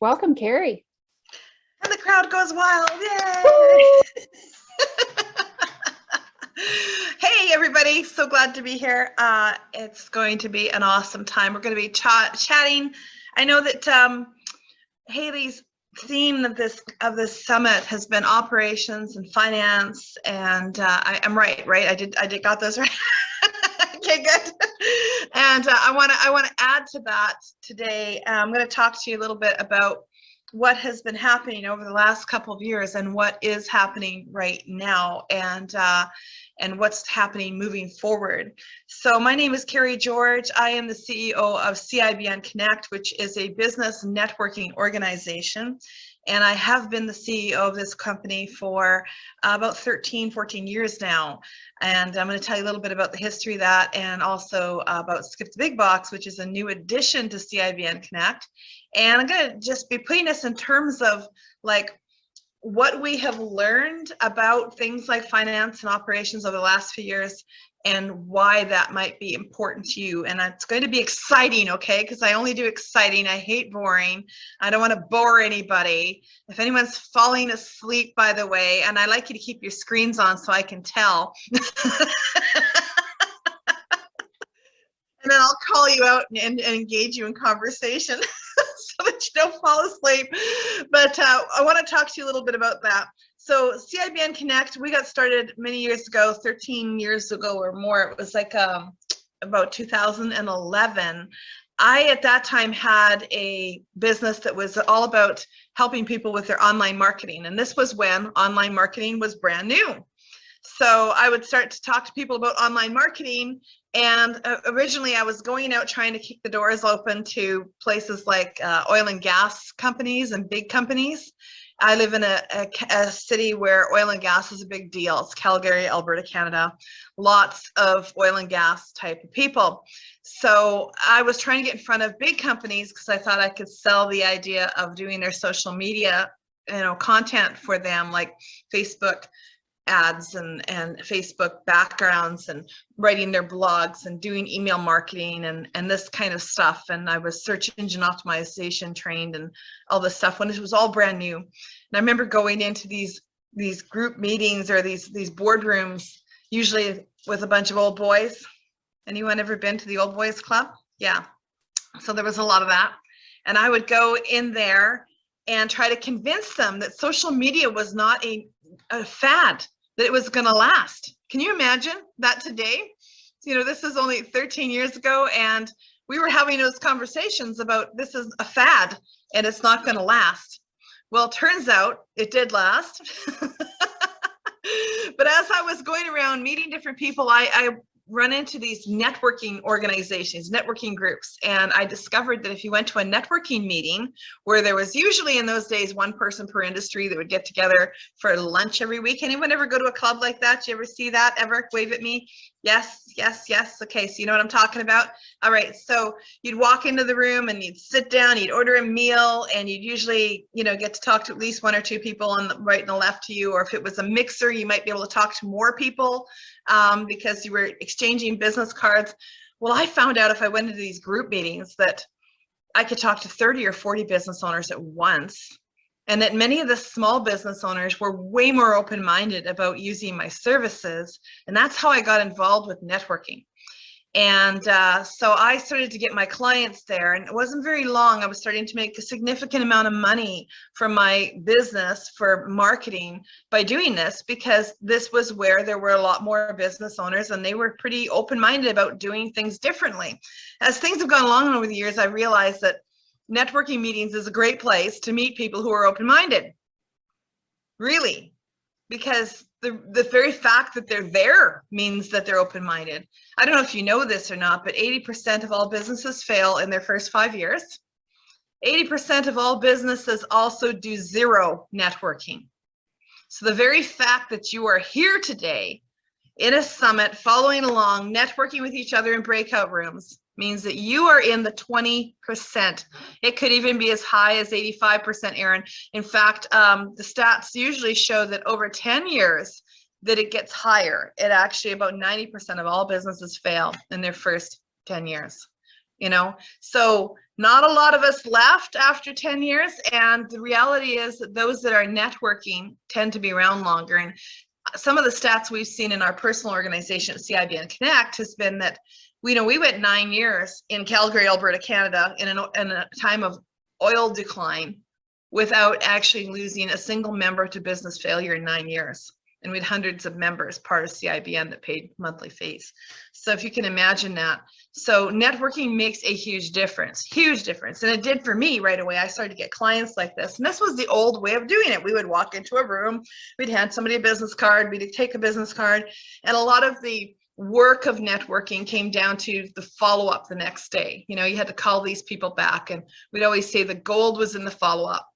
Welcome, Kerry. And the crowd goes wild. Yay! Hey, everybody. So glad to be here. It's going to be an awesome time. We're going to be chatting. I know that Haley's theme of this summit has been operations and finance, and I'm right? I did got those right. Okay, good. And I want to add to that today. I'm going to talk to you a little bit about what has been happening over the last couple of years and what is happening right now, and what's happening moving forward. So my name is Kerry George. I am the CEO of CIBN Connect, which is a business networking organization. And I have been the CEO of this company for about 13, 14 years now. And I'm going to tell you a little bit about the history of that, and also about Skip the Big Box, which is a new addition to CIBN Connect. And I'm going to just be putting this in terms of like what we have learned about things like finance and operations over the last few years, and why that might be important to you. And it's going to be exciting, okay? Because I only do exciting. I hate boring. I don't want to bore anybody. If anyone's falling asleep, by the way, and I like you to keep your screens on so I can tell. And then I'll call you out and engage you in conversation so that you don't fall asleep. But I want to talk to you a little bit about that. So CIBN Connect, we got started many years ago, 13 years ago or more. It was like about 2011. I, at that time, had a business that was all about helping people with their online marketing. And this was when online marketing was brand new. So I would start to talk to people about online marketing. And originally I was going out trying to kick the doors open to places like oil and gas companies and big companies. I live in a city where oil and gas is a big deal. It's Calgary, Alberta, Canada. Lots of oil and gas type of people. So I was trying to get in front of big companies because I thought I could sell the idea of doing their social media, content for them, like Facebook ads and Facebook backgrounds, and writing their blogs and doing email marketing and this kind of stuff. And I was search engine optimization trained and all this stuff when it was all brand new. And I remember going into these group meetings or these boardrooms, usually with a bunch of old boys. Anyone ever been to the old boys club? Yeah. So there was a lot of that. And I would go in there and try to convince them that social media was not a fad, that it was going to last. Can you imagine that today? This is only 13 years ago, and we were having those conversations about this is a fad and it's not going to last. Well, it turns out it did last. But as I was going around meeting different people, I run into these networking organizations, networking groups. And I discovered that if you went to a networking meeting where there was usually in those days one person per industry that would get together for lunch every week. Anyone ever go to a club like that? Do you ever see that? Ever? Wave at me. Yes, yes, yes. Okay, so you know what I'm talking about? All right, so you'd walk into the room and you'd sit down, you'd order a meal, and you'd usually, get to talk to at least one or two people on the right and the left to you. Or if it was a mixer, you might be able to talk to more people because you were exchanging business cards. Well, I found out if I went into these group meetings that I could talk to 30 or 40 business owners at once. And that many of the small business owners were way more open-minded about using my services. And that's how I got involved with networking. And so I started to get my clients there, and it wasn't very long. I was starting to make a significant amount of money from my business for marketing by doing this, because this was where there were a lot more business owners and they were pretty open-minded about doing things differently. As things have gone along over the years, I realized that networking meetings is a great place to meet people who are open-minded, really, because the very fact that they're there means that they're open-minded. I don't know if you know this or not, but 80% of all businesses fail in their first 5 years. 80% of all businesses also do zero networking. So the very fact that you are here today in a summit, following along, networking with each other in breakout rooms, means that you are in the 20%. It could even be as high as 85%, Aaron. In fact, the stats usually show that over 10 years that it gets higher. It actually, about 90% of all businesses fail in their first 10 years. So not a lot of us left after 10 years. And the reality is that those that are networking tend to be around longer. And some of the stats we've seen in our personal organization at CIBN Connect has been that, we went 9 years in Calgary, Alberta, Canada, in a time of oil decline without actually losing a single member to business failure in 9 years. And we had hundreds of members, part of CIBN, that paid monthly fees. So if you can imagine that. So networking makes a huge difference. And it did for me right away. I started to get clients like this. And this was the old way of doing it. We would walk into a room, we'd hand somebody a business card, we'd take a business card. And a lot of the work of networking came down to the follow-up the next day. You had to call these people back. And we'd always say the gold was in the follow-up.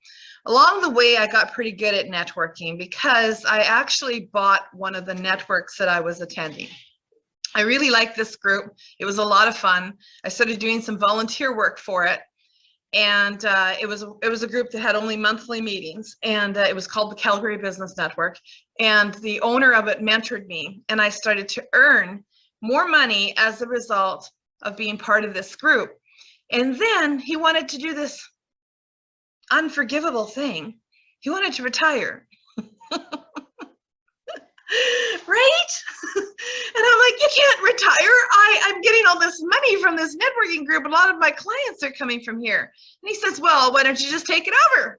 Along the way, I got pretty good at networking because I actually bought one of the networks that I was attending. I really liked this group. It was a lot of fun. I started doing some volunteer work for it. And it was a group that had only monthly meetings, and it was called the Calgary Business Network. And the owner of it mentored me, and I started to earn more money as a result of being part of this group. And then he wanted to do this unforgivable thing. He wanted to retire. Right? And I'm like, you can't retire. I'm getting all this money from this networking group. A lot of my clients are coming from here. And he says, well, why don't you just take it over?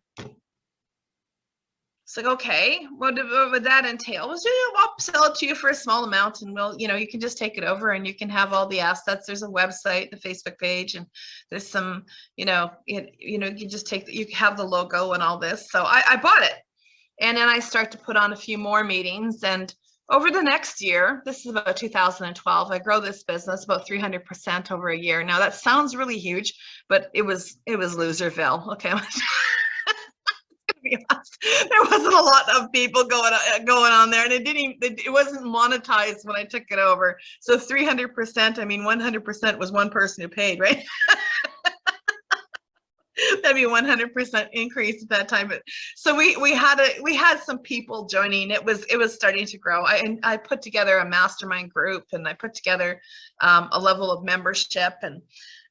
It's like, okay, what would that entail? Well, I'll sell it to you for a small amount, and you can just take it over and you can have all the assets. There's a website, the Facebook page, and there's some, you just you have the logo and all this. So I bought it. And then I start to put on a few more meetings. And over the next year, this is about 2012, I grow this business about 300% over a year. Now that sounds really huge, but it was Loserville. Okay. Be honest. There wasn't a lot of people going on there, and it wasn't monetized when I took it over. So 300%, 100% was one person who paid, right? That'd be 100% increase at that time. But so we had some people joining. It was starting to grow. I put together a mastermind group, and I put together a level of membership,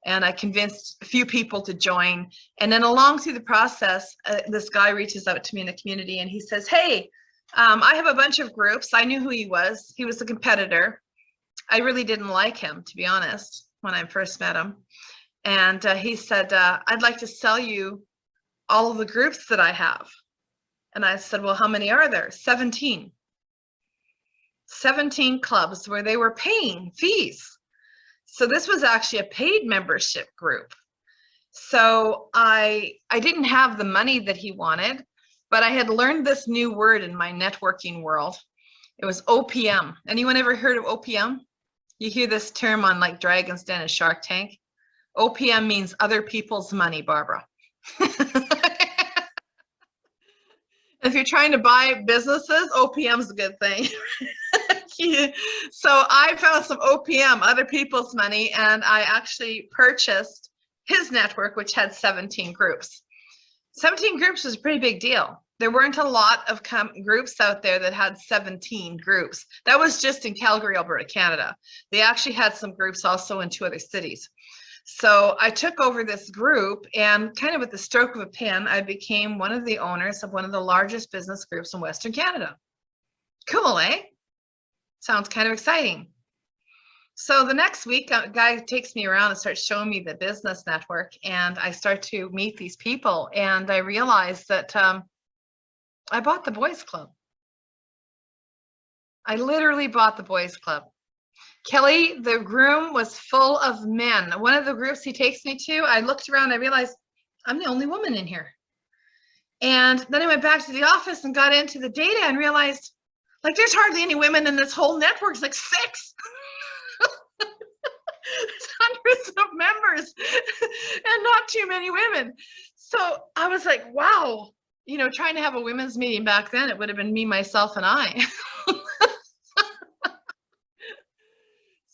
and I convinced a few people to join. And then along through the process, this guy reaches out to me in the community, and he says, hey, I have a bunch of groups. I knew who he was. He was a competitor. I really didn't like him, to be honest, when I first met him. And he said, I'd like to sell you all of the groups that I have. And I said, well, how many are there? 17. 17 clubs where they were paying fees. So this was actually a paid membership group. So I didn't have the money that he wanted, but I had learned this new word in my networking world. It was OPM. Anyone ever heard of OPM? You hear this term on like Dragon's Den and Shark Tank. OPM means other people's money, Barbara. If you're trying to buy businesses, OPM is a good thing. So I found some OPM, other people's money, and I actually purchased his network, which had 17 groups. 17 groups was a pretty big deal. There weren't a lot of groups out there that had 17 groups. That was just in Calgary, Alberta, Canada. They actually had some groups also in 2 other cities. So I took over this group, and kind of with the stroke of a pen, I became one of the owners of one of the largest business groups in Western Canada. Cool, eh? Sounds kind of exciting. So the next week, a guy takes me around and starts showing me the business network, and I start to meet these people, and I realized that I bought the boys club. I literally bought the boys club. Kelly, the room was full of men. One of the groups he takes me to, I looked around, I realized I'm the only woman in here. And then I went back to the office and got into the data and realized, like, there's hardly any women in this whole network. It's like 6. There's hundreds of members and not too many women. So I was like, wow, trying to have a women's meeting back then, it would have been me, myself, and I.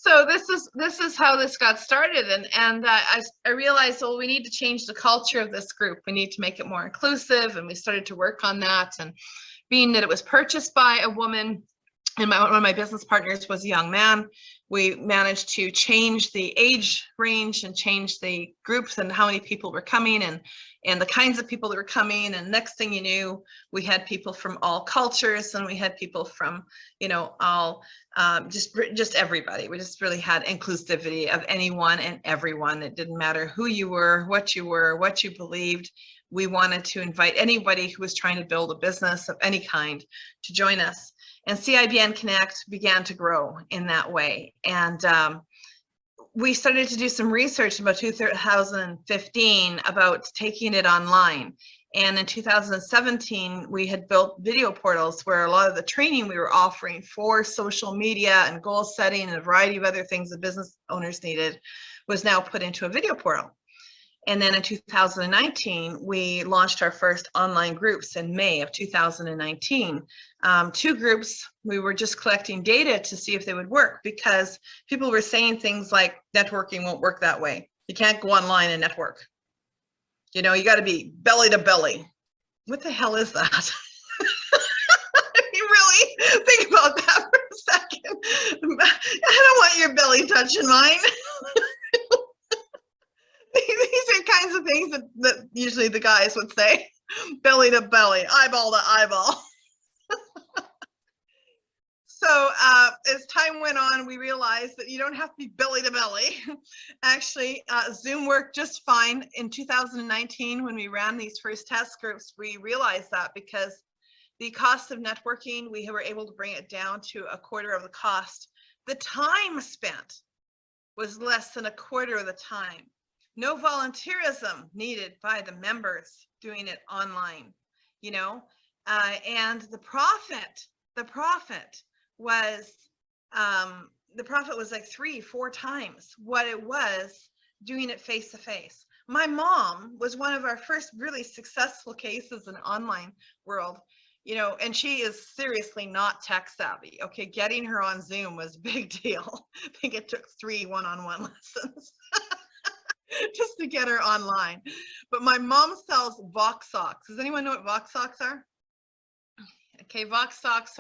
So this is how this got started, and I realized, well, we need to change the culture of this group. We need to make it more inclusive, and we started to work on that. And being that it was purchased by a woman, and one of my business partners was a young man. We managed to change the age range and change the groups and how many people were coming and the kinds of people that were coming. And next thing you knew, we had people from all cultures, and we had people from, all just everybody. We just really had inclusivity of anyone and everyone. It didn't matter who you were, what you believed. We wanted to invite anybody who was trying to build a business of any kind to join us. And CIBN Connect began to grow in that way. And we started to do some research about 2015 about taking it online. And in 2017, we had built video portals where a lot of the training we were offering for social media and goal setting and a variety of other things that business owners needed was now put into a video portal. And then in 2019, we launched our first online groups in May of 2019. 2 groups, we were just collecting data to see if they would work, because people were saying things like networking won't work that way. You can't go online and network. You got to be belly to belly. What the hell is that? You really think about that for a second. I don't want your belly touching mine. These are kinds of things that usually the guys would say. Belly to belly, eyeball to eyeball. So as time went on, we realized that you don't have to be belly to belly. Actually, Zoom worked just fine. In 2019, when we ran these first test groups, we realized that because the cost of networking, we were able to bring it down to a quarter of the cost. The time spent was less than a quarter of the time. No volunteerism needed by the members doing it online, and the profit was like 3-4 times what it was doing it face to face. My mom was one of our first really successful cases in the online world, and she is seriously not tech savvy. Okay, getting her on Zoom was a big deal. I think it took 3 one-on-one lessons. Just to get her online. But my mom sells Vox socks. Does anyone know what Vox socks are? Okay, Vox socks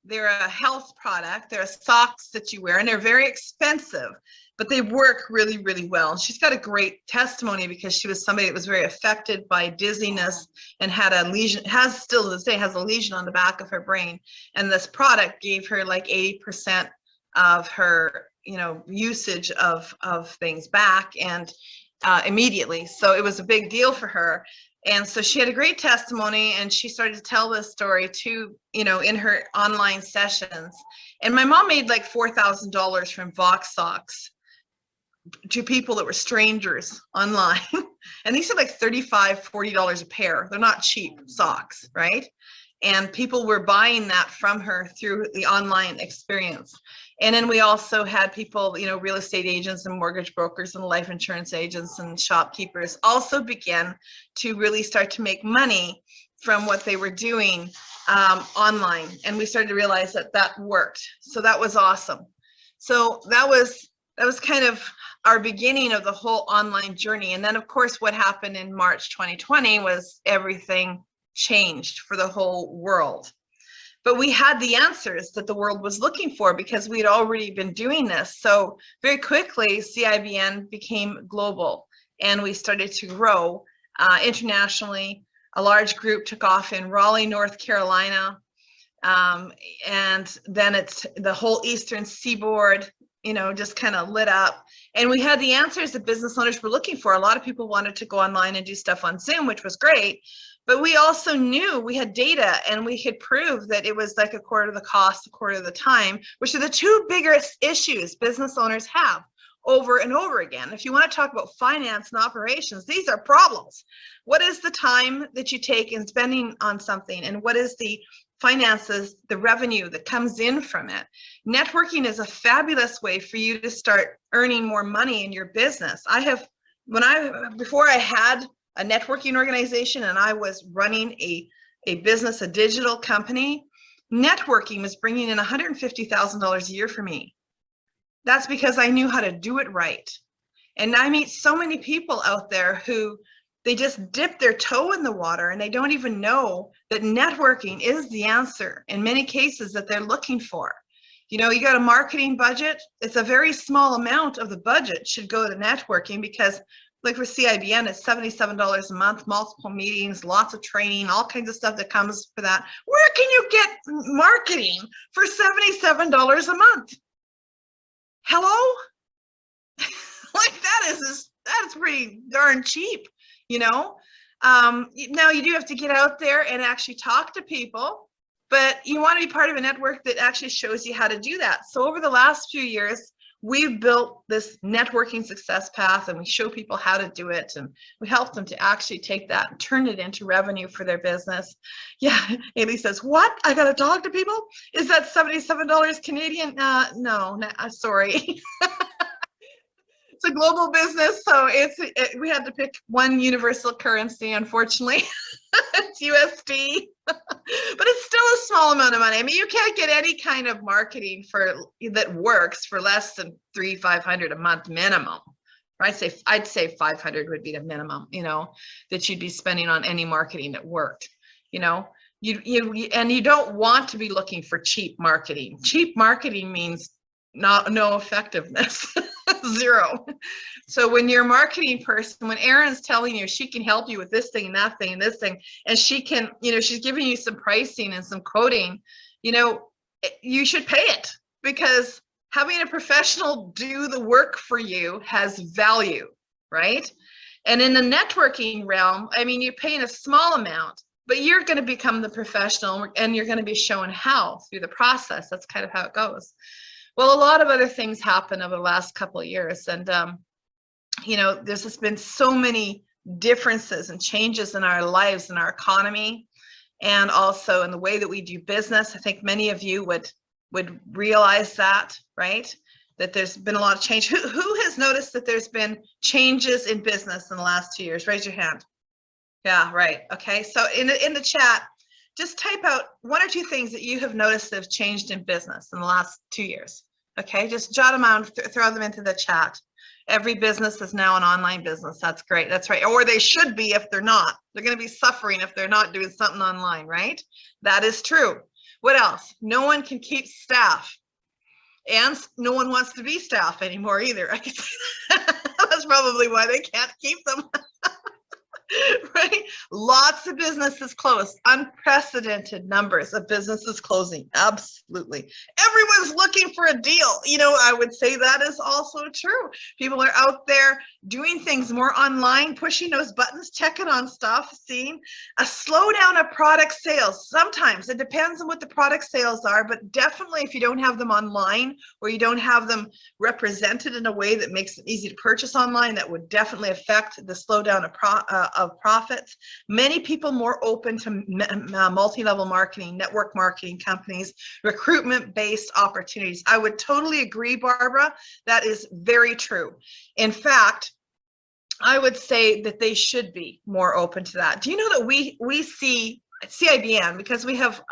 they're a health product. They're socks that you wear, and they're very expensive, but they work really, really well. And she's got a great testimony because she was somebody that was very affected by dizziness and had a lesion, still to this day has a lesion on the back of her brain. And this product gave her like 80% of her usage of things back and immediately. So it was a big deal for her. And so she had a great testimony, and she started to tell this story to, in her online sessions. And my mom made like $4,000 from Vox socks to people that were strangers online. And these are like $35, $40 a pair. They're not cheap socks, right? And people were buying that from her through the online experience. And then we also had people, real estate agents and mortgage brokers and life insurance agents and shopkeepers also began to really start to make money from what they were doing online. And we started to realize that worked. So that was awesome. So that was kind of our beginning of the whole online journey. And then, of course, what happened in March 2020 was everything changed for the whole world. But we had the answers that the world was looking for because we had already been doing this. So very quickly, CIBN became global, and we started to grow internationally. A large group took off in Raleigh, North Carolina, and then it's the whole Eastern Seaboard, just kind of lit up. And we had the answers that business owners were looking for. A lot of people wanted to go online and do stuff on Zoom, which was great. But we also knew we had data, and we could prove that it was like a quarter of the cost, a quarter of the time, which are the 2 biggest issues business owners have over and over again. If you want to talk about finance and operations, these are problems. What is the time that you take in spending on something, and what is the finances, the revenue that comes in from it? Networking is a fabulous way for you to start earning more money in your business. Before I had a networking organization and I was running a business, a digital company, networking was bringing in $150,000 a year for me. That's because I knew how to do it right. And I meet so many people out there who They just dip their toe in the water and they don't even know that networking is the answer in many cases that they're looking for. You know, you got a marketing budget, it's a very small amount of the budget should go to networking, because like for CIBN, it's $77 a month, multiple meetings, lots of training, all kinds of stuff that comes for that. Where can you get marketing for $77 a month? Hello? Like that's pretty darn cheap, you know? Now you do have to get out there and actually talk to people, but you want to be part of a network that actually shows you how to do that. So over the last few years, we've built this networking success path, and we show people how to do it, and we help them to actually take that and turn it into revenue for their business. Yeah, Ailey says, what? I got to talk to people? Is that $77 Canadian? No, sorry. It's a global business, so we had to pick one universal currency, unfortunately. It's USD, but it's still a small amount of money. I mean, you can't get any kind of marketing that works for less than $300-500 a month minimum. I'd say 500 would be the minimum, you know, that you'd be spending on any marketing that worked. You know, you don't want to be looking for cheap marketing. Cheap marketing means no effectiveness. Zero. So when you're a marketing person, when Erin's telling you she can help you with this thing and that thing and this thing, and she can, you know, she's giving you some pricing and some quoting, you know, you should pay it, because having a professional do the work for you has value, right? And in the networking realm, I mean, you're paying a small amount, but you're going to become the professional, and you're going to be shown how through the process. That's kind of how it goes. Well, a lot of other things happened over the last couple of years, and you know, there's just been so many differences and changes in our lives and our economy, and also in the way that we do business. I think many of you would realize that, right? That there's been a lot of change. Who has noticed that there's been changes in business in the last 2 years? Raise your hand. Yeah, right. Okay, so in the chat, just type out 1 or 2 things that you have noticed that have changed in business in the last 2 years. Okay, just jot them out, throw them into the chat. Every business is now an online business. That's great. That's right. Or they should be if they're not. They're going to be suffering if they're not doing something online, right? That is true. What else? No one can keep staff. And no one wants to be staff anymore either. I can say that's probably why they can't keep them. Right? Lots of businesses closed, unprecedented numbers of businesses closing. Absolutely. Everyone's looking for a deal. You know, I would say that is also true. People are out there doing things more online, pushing those buttons, checking on stuff, seeing a slowdown of product sales. Sometimes it depends on what the product sales are, but definitely if you don't have them online, or you don't have them represented in a way that makes it easy to purchase online, that would definitely affect the slowdown of profits. Many people more open to multi-level marketing, network marketing companies, recruitment-based opportunities. I would totally agree, Barbara. That is very true. In fact, I would say that they should be more open to that. Do you know that we see at CIBN, because we have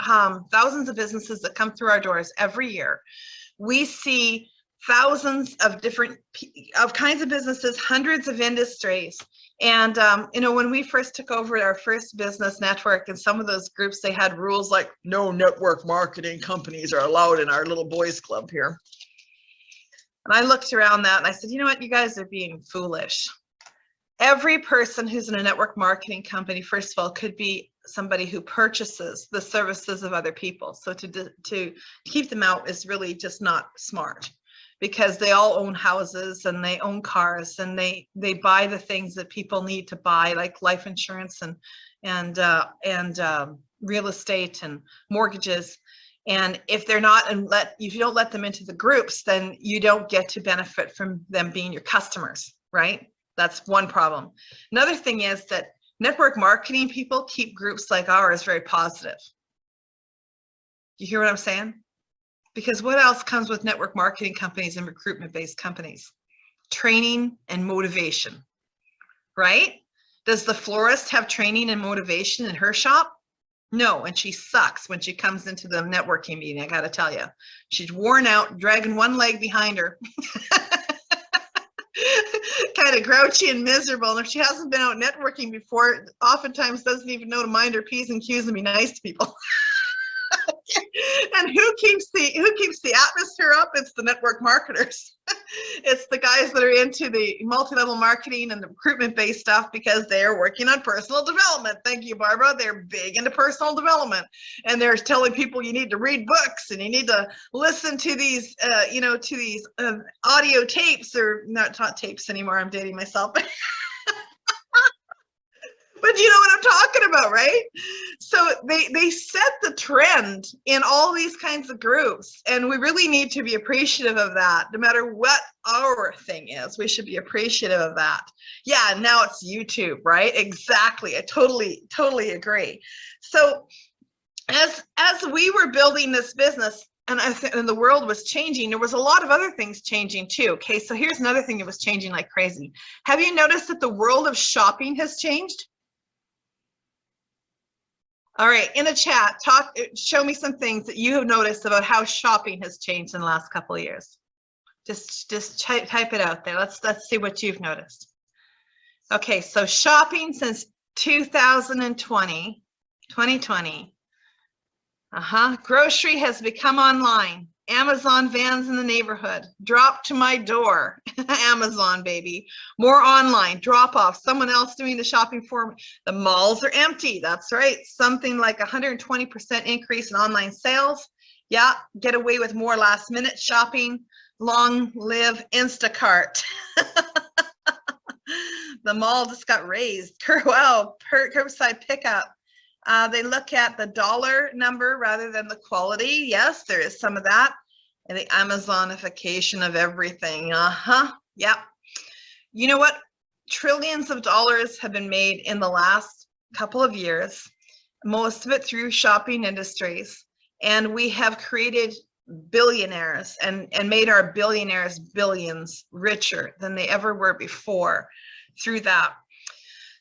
thousands of businesses that come through our doors every year, we see thousands of different kinds of businesses, hundreds of industries. And, you know, when we first took over our first business network, and some of those groups, they had rules like no network marketing companies are allowed in our little boys club here. And I looked around that and I said, you know what, you guys are being foolish. Every person who's in a network marketing company, first of all, could be somebody who purchases the services of other people. So to keep them out is really just not smart, because they all own houses and they own cars, and they buy the things that people need to buy, like life insurance and real estate and mortgages. And if they're not, if you don't let them into the groups, then you don't get to benefit from them being your customers, right? That's one problem. Another thing is that network marketing people keep groups like ours very positive. You hear what I'm saying? Because what else comes with network marketing companies and recruitment-based companies? Training and motivation, right? Does the florist have training and motivation in her shop? No, and she sucks when she comes into the networking meeting, I gotta tell you. She's worn out, dragging one leg behind her. kind of grouchy and miserable. And if she hasn't been out networking before, oftentimes doesn't even know to mind her P's and Q's and be nice to people. And who keeps the atmosphere up? It's the network marketers. It's the guys that are into the multi-level marketing and the recruitment-based stuff because they are working on personal development. Thank you, Barbara. They're big into personal development, and they're telling people you need to read books and you need to listen to these, audio tapes, or not tapes anymore. I'm dating myself. But you know what I'm talking about, right? So they set the trend in all these kinds of groups, and we really need to be appreciative of that. No matter what our thing is, we should be appreciative of that. Yeah, now it's YouTube, right? Exactly. I totally agree. So as we were building this business, and the world was changing, there was a lot of other things changing too. Okay, so here's another thing that was changing like crazy. Have you noticed that the world of shopping has changed? All right, in the chat, show me some things that you have noticed about how shopping has changed in the last couple of years. Just type it out there. Let's see what you've noticed. Okay, so shopping since 2020. Grocery has become online. Amazon vans in the neighborhood. Drop to my door. Amazon, baby. More online. Drop off. Someone else doing the shopping for me. The malls are empty. That's right. Something like 120% increase in online sales. Yeah, get away with more last minute shopping. Long live Instacart. The mall just got raised. Wow, curbside pickup. They look at the dollar number rather than the quality. Yes, there is some of that. And the Amazonification of everything. Yep. You know what? Trillions of dollars have been made in the last couple of years, most of it through shopping industries. And we have created billionaires and made our billionaires billions richer than they ever were before through that.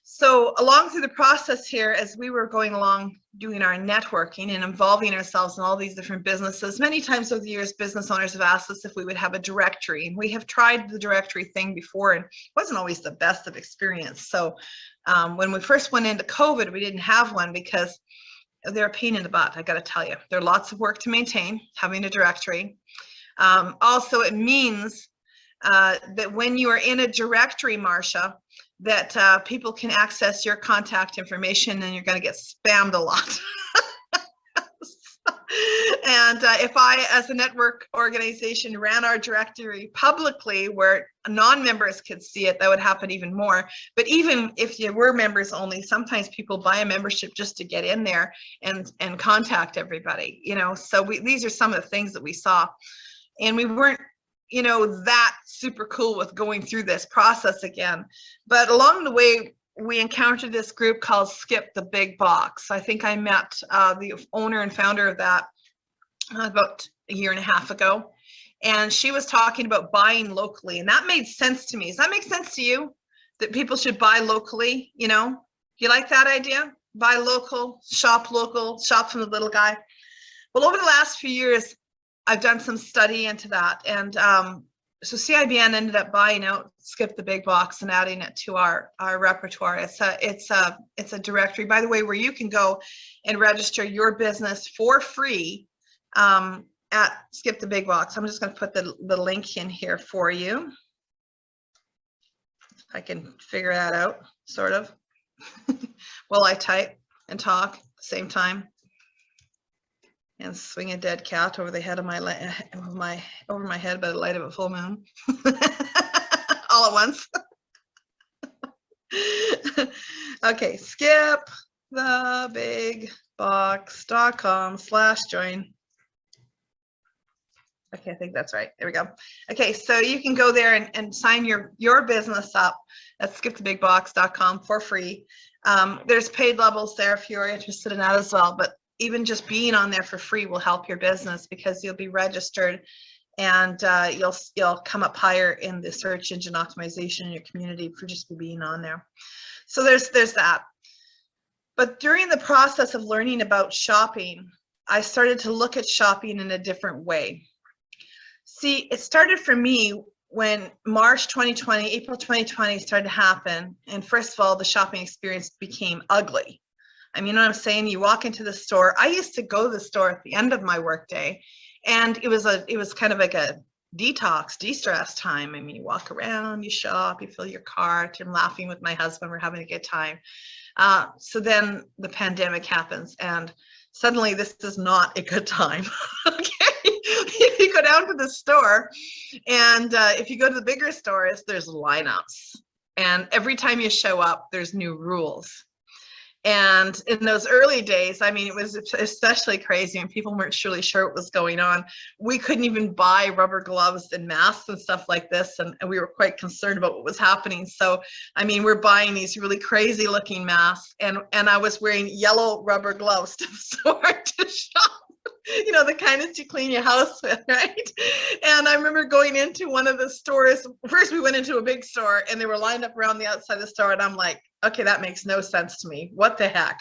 So along through the process here, as we were going along doing our networking and involving ourselves in all these different businesses, many times over the years, business owners have asked us if we would have a directory. And we have tried the directory thing before, and it wasn't always the best of experience. So when we first went into COVID, we didn't have one because they're a pain in the butt, I got to tell you. They're lots of work to maintain, having a directory. Also, it means that when you are in a directory, Marcia, that people can access your contact information, and you're going to get spammed a lot. And if I, as a network organization, ran our directory publicly where non-members could see it, that would happen even more. But even if you were members only, sometimes people buy a membership just to get in there and contact everybody, you know. So these are some of the things that we saw, and we weren't, you know, that super cool with going through this process again. But along the way, we encountered this group called Skip the Big Box. I think I met the owner and founder of that about a year and a half ago. And she was talking about buying locally. And that made sense to me. Does that make sense to you? That people should buy locally, you know? You like that idea? Buy local, shop from the little guy. Well, over the last few years, I've done some study into that. And so CIBN ended up buying out Skip the Big Box and adding it to our repertoire. It's a directory, by the way, where you can go and register your business for free at Skip the Big Box. I'm just going to put the link in here for you. I can figure that out, sort of, while I type and talk at the same time. And swing a dead cat over the head of over my head by the light of a full moon, all at once. Okay, skipthebigbox.com/join. Okay, I think that's right. There we go. Okay, so you can go there and sign your business up at skipthebigbox.com for free. There's paid levels there if you're interested in that as well, but even just being on there for free will help your business because you'll be registered, and you'll come up higher in the search engine optimization in your community for just being on there. So there's that. But during the process of learning about shopping, I started to look at shopping in a different way. See, it started for me when March 2020, April 2020 started to happen, and first of all, the shopping experience became ugly. I mean, you know what I'm saying? You walk into the store. I used to go to the store at the end of my workday, and it was kind of like a detox, de-stress time. I mean, you walk around, you shop, you fill your cart. I'm laughing with my husband. We're having a good time. So then the pandemic happens, and suddenly this is not a good time. Okay. If you go down to the store, and if you go to the bigger stores, there's lineups. And every time you show up, there's new rules. And in those early days, I mean, it was especially crazy and people weren't really sure what was going on. We couldn't even buy rubber gloves and masks and stuff like this. And we were quite concerned about what was happening. So, I mean, we're buying these really crazy looking masks, and I was wearing yellow rubber gloves to the store to shop. You know, the kind that you clean your house with, right? And I remember going into one of the stores. First, we went into a big store and they were lined up around the outside of the store. And I'm like, okay, that makes no sense to me. What the heck?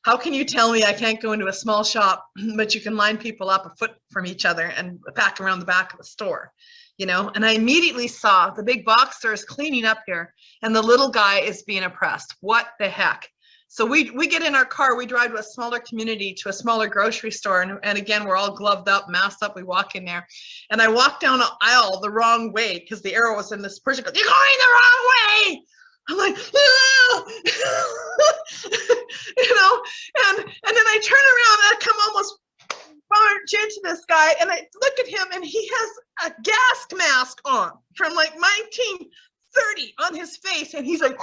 How can you tell me I can't go into a small shop, but you can line people up a foot from each other and back around the back of the store? You know, and I immediately saw the big box stores cleaning up here and the little guy is being oppressed. What the heck? So we get in our car, we drive to a smaller community, to a smaller grocery store. And again, we're all gloved up, masked up. We walk in there and I walk down an aisle the wrong way because the arrow was in this person goes, "You're going the wrong way." I'm like, ah! You know, and then I turn around and I come almost barge into this guy and I look at him and he has a gas mask on from like 1930 on his face. And he's like,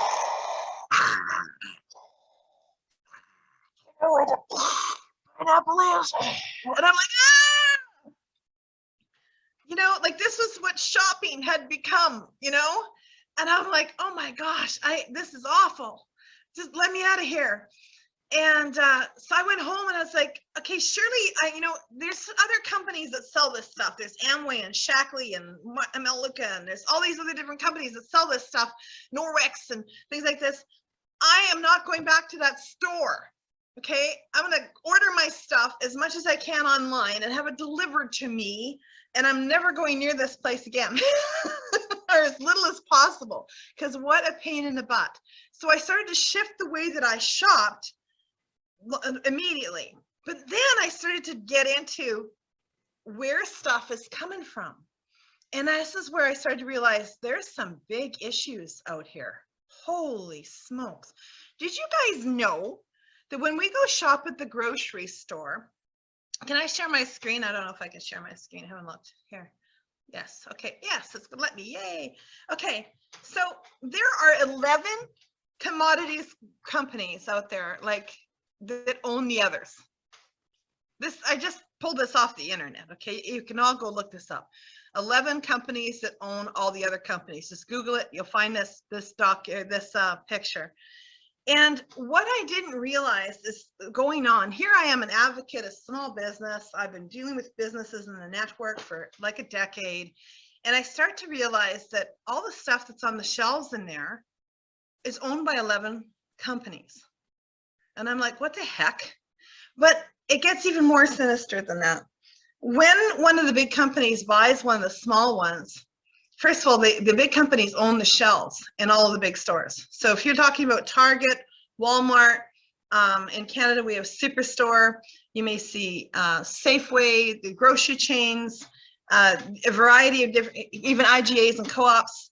and I'm like, ah! You know, like this was what shopping had become, you know? And I'm like, oh my gosh, this is awful. Just let me out of here. And so I went home and I was like, okay, surely, you know, there's other companies that sell this stuff. There's Amway and Shackley and America, and there's all these other different companies that sell this stuff, Norwex and things like this. I am not going back to that store. Okay, I'm going to order my stuff as much as I can online and have it delivered to me. And I'm never going near this place again, or as little as possible, because what a pain in the butt. So I started to shift the way that I shopped immediately. But then I started to get into where stuff is coming from. And this is where I started to realize there's some big issues out here. Holy smokes. Did you guys know that when we go shop at the grocery store, can I share my screen? I don't know if I can share my screen. I haven't looked here. Yes. Okay. Yes, it's gonna let me. Yay. Okay. So there are 11 commodities companies out there like that own the others. This, I just pulled this off the internet. Okay. You can all go look this up. 11 companies that own all the other companies. Just Google it. You'll find this picture. And what I didn't realize is going on here. I am an advocate of small business. I've been dealing with businesses in the network for like a decade. And I start to realize that all the stuff that's on the shelves in there is owned by 11 companies. And I'm like, what the heck? But it gets even more sinister than that. When one of the big companies buys one of the small ones, first of all, the big companies own the shelves in all of the big stores. So if you're talking about Target, Walmart, in Canada, we have Superstore. You may see Safeway, the grocery chains, a variety of different, even IGAs and co-ops.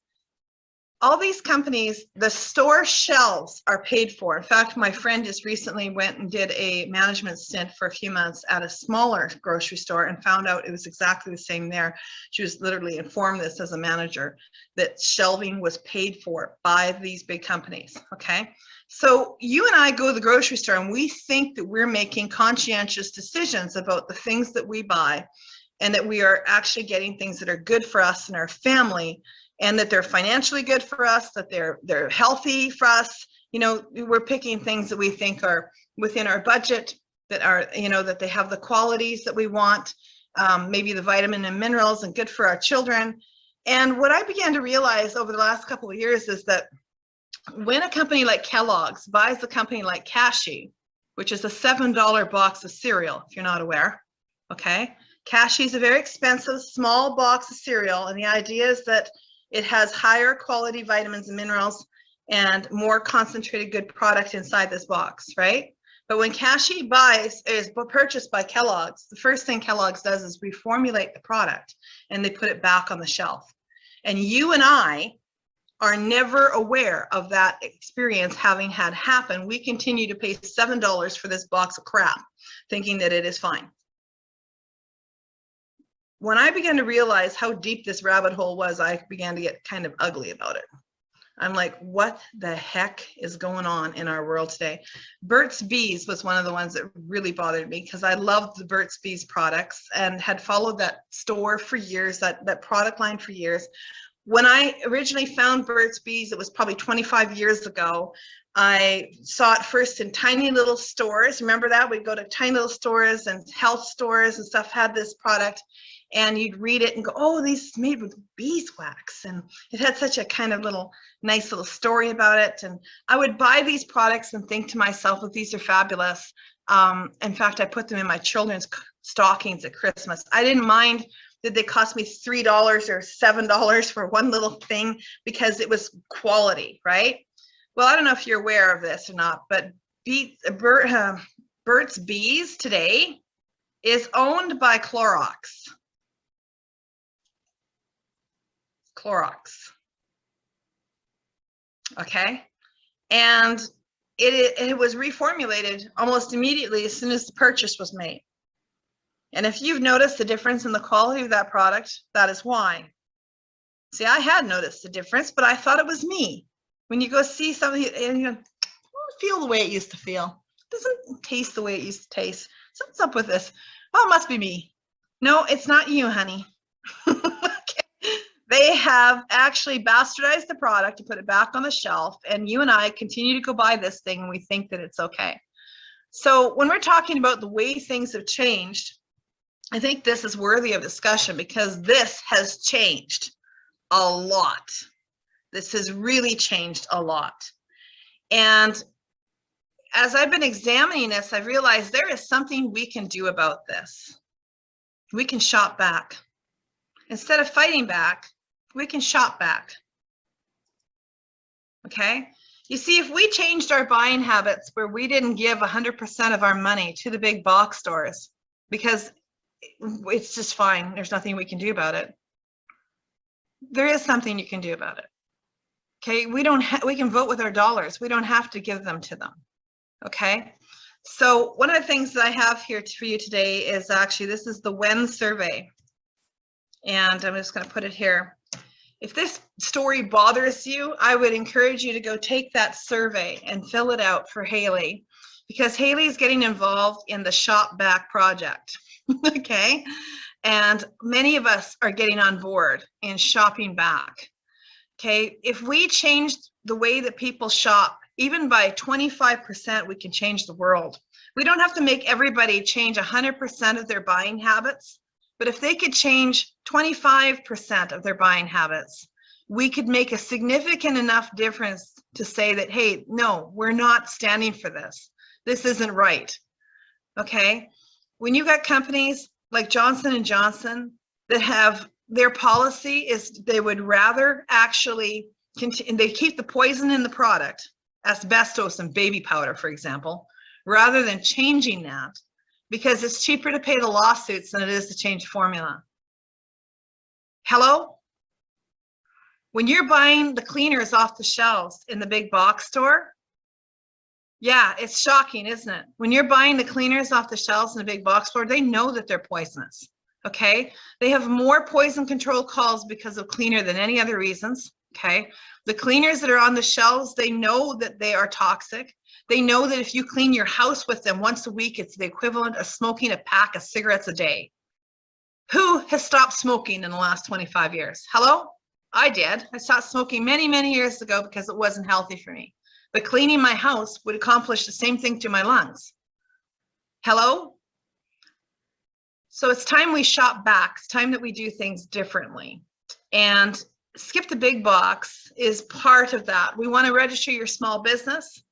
All these companies, the store shelves are paid for. In fact, my friend just recently went and did a management stint for a few months at a smaller grocery store and found out it was exactly the same there. She was literally informed this as a manager, that shelving was paid for by these big companies, okay? So you and I go to the grocery store and we think that we're making conscientious decisions about the things that we buy and that we are actually getting things that are good for us and our family, and that they're financially good for us, that they're healthy for us. You know, we're picking things that we think are within our budget, that are, you know, that they have the qualities that we want, maybe the vitamin and minerals, and good for our children. And what I began to realize over the last couple of years is that when a company like Kellogg's buys a company like Cashew, which is a $7 box of cereal, if you're not aware, okay? Cashew is a very expensive small box of cereal, and the idea is that It has higher quality vitamins and minerals and more concentrated good product inside this box, right? But when Kashi is purchased by Kellogg's, the first thing Kellogg's does is reformulate the product and they put it back on the shelf. And you and I are never aware of that experience having had happen. We continue to pay $7 for this box of crap, thinking that it is fine. When I began to realize how deep this rabbit hole was, I began to get kind of ugly about it. I'm like, what the heck is going on in our world today? Burt's Bees was one of the ones that really bothered me because I loved the Burt's Bees products and had followed that store for years, that product line for years. When I originally found Burt's Bees, it was probably 25 years ago. I saw it first in tiny little stores. Remember that? We'd go to tiny little stores and health stores and stuff had this product. And you'd read it and go, oh, this is made with beeswax. And it had such a kind of nice little story about it. And I would buy these products and think to myself, that these are fabulous. In fact, I put them in my children's stockings at Christmas. I didn't mind that they cost me $3 or $7 for one little thing because it was quality, right? Well, I don't know if you're aware of this or not, but Burt's Bees today is owned by Clorox. Okay, and it was reformulated almost immediately as soon as the purchase was made. And if you've noticed the difference in the quality of that product, that is why. See, I had noticed the difference, but I thought it was me. When you go see something and you don't feel the way it used to feel, it doesn't taste the way it used to taste. Something's up with this. Oh, it must be me. No, it's not you, honey. They have actually bastardized the product to put it back on the shelf, and you and I continue to go buy this thing and we think that it's okay. So when we're talking about the way things have changed, I think this is worthy of discussion because this has changed a lot. This has really changed a lot. And as I've been examining this, I've realized there is something we can do about this. We can shop back. Instead of fighting back, we can shop back. Okay? You see, if we changed our buying habits where we didn't give 100% of our money to the big box stores because it's just fine, there's nothing we can do about it. There is something you can do about it. Okay? We can vote with our dollars. We don't have to give them to them. Okay? So one of the things that I have here for you today is actually, this is the WEN survey. And I'm just going to put it here. If this story bothers you, I would encourage you to go take that survey and fill it out for Haley, because Haley is getting involved in the Shop Back project. Okay? And many of us are getting on board in shopping back. Okay? If we changed the way that people shop, even by 25%, we can change the world. We don't have to make everybody change 100% of their buying habits. But if they could change 25% of their buying habits, we could make a significant enough difference to say that, hey, no, we're not standing for this. This isn't right. Okay? When you've got companies like Johnson & Johnson that have their policy is they would rather actually continue, they keep the poison in the product, asbestos and baby powder, for example, rather than changing that. Because it's cheaper to pay the lawsuits than it is to change formula. Hello? When you're buying the cleaners off the shelves in the big box store, yeah, it's shocking, isn't it? When you're buying the cleaners off the shelves in the big box store, they know that they're poisonous, okay? They have more poison control calls because of cleaner than any other reasons, okay? The cleaners that are on the shelves, they know that they are toxic. They know that if you clean your house with them once a week, it's the equivalent of smoking a pack of cigarettes a day. Who has stopped smoking in the last 25 years? Hello? I did. I stopped smoking many, many years ago because it wasn't healthy for me. But cleaning my house would accomplish the same thing to my lungs. Hello? So it's time we shop back. It's time that we do things differently. And Skip the Big Box is part of that. We want to register your small business.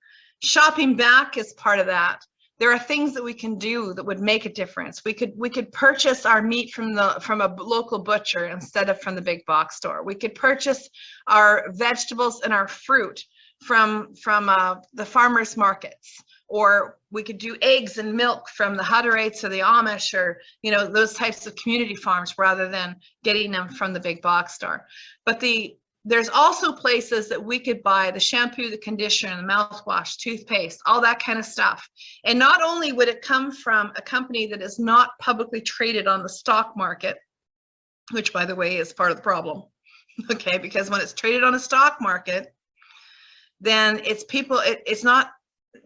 Shopping back is part of that. there are things that we can do that would make a difference. We could purchase our meat from a local butcher instead of from the big box store. We could purchase our vegetables and our fruit from the farmers markets, or we could do eggs and milk from the Hutterites or the Amish, or those types of community farms, rather than getting them from the big box store. But there's also places that we could buy the shampoo, the conditioner, the mouthwash, toothpaste, all that kind of stuff. And not only would it come from a company that is not publicly traded on the stock market, which, by the way, is part of the problem, okay? Because when it's traded on a stock market, then it's not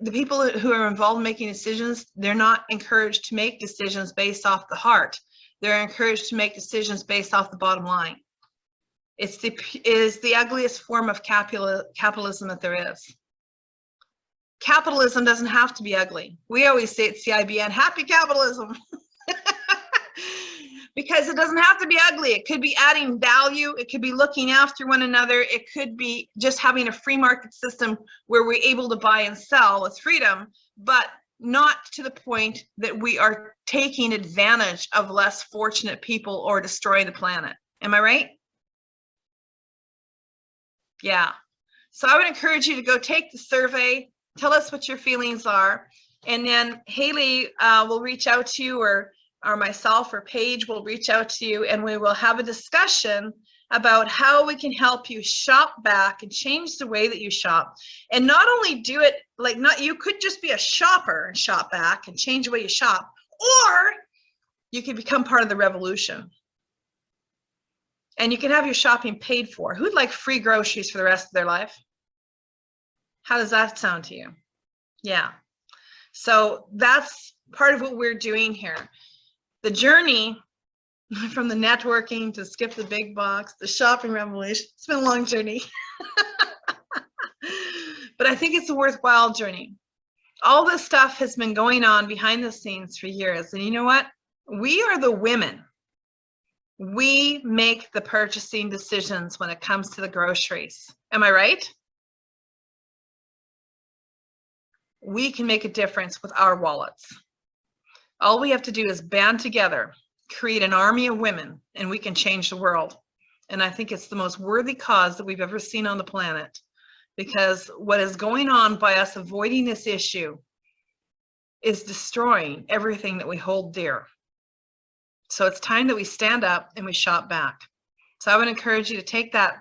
the people who are involved in making decisions. They're not encouraged to make decisions based off the heart. They're encouraged to make decisions based off the bottom line. It is the ugliest form of capitalism that there is. Capitalism doesn't have to be ugly. We always say at CIBN, happy capitalism. Because it doesn't have to be ugly. It could be adding value. It could be looking after one another. It could be just having a free market system where we're able to buy and sell with freedom, but not to the point that we are taking advantage of less fortunate people or destroying the planet. Am I right? Yeah. So I would encourage you to go take the survey, tell us what your feelings are, and then Haley will reach out to you, or myself or Paige will reach out to you, and we will have a discussion about how we can help you shop back and change the way that you shop. And not only do it, you could just be a shopper and shop back and change the way you shop, or you could become part of the revolution. And you can have your shopping paid for. Who'd like free groceries for the rest of their life? How does that sound to you? Yeah. So that's part of what we're doing here. The journey from the networking to skip the big box, the shopping revolution, it's been a long journey. But I think it's a worthwhile journey. All this stuff has been going on behind the scenes for years. And you know what? We are the women. We make the purchasing decisions when it comes to the groceries. Am I right? We can make a difference with our wallets. All we have to do is band together, create an army of women, and we can change the world. And I think it's the most worthy cause that we've ever seen on the planet, because what is going on by us avoiding this issue is destroying everything that we hold dear. So it's time that we stand up and we shop back. So I would encourage you to take that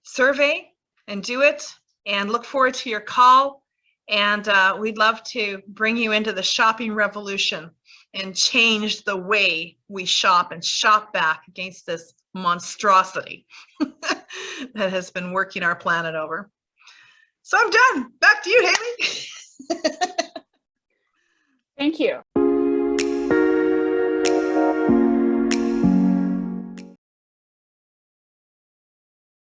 survey and do it, and look forward to your call. And we'd love to bring you into the shopping revolution and change the way we shop and shop back against this monstrosity that has been working our planet over. So I'm done. Back to you, Haley. Thank you.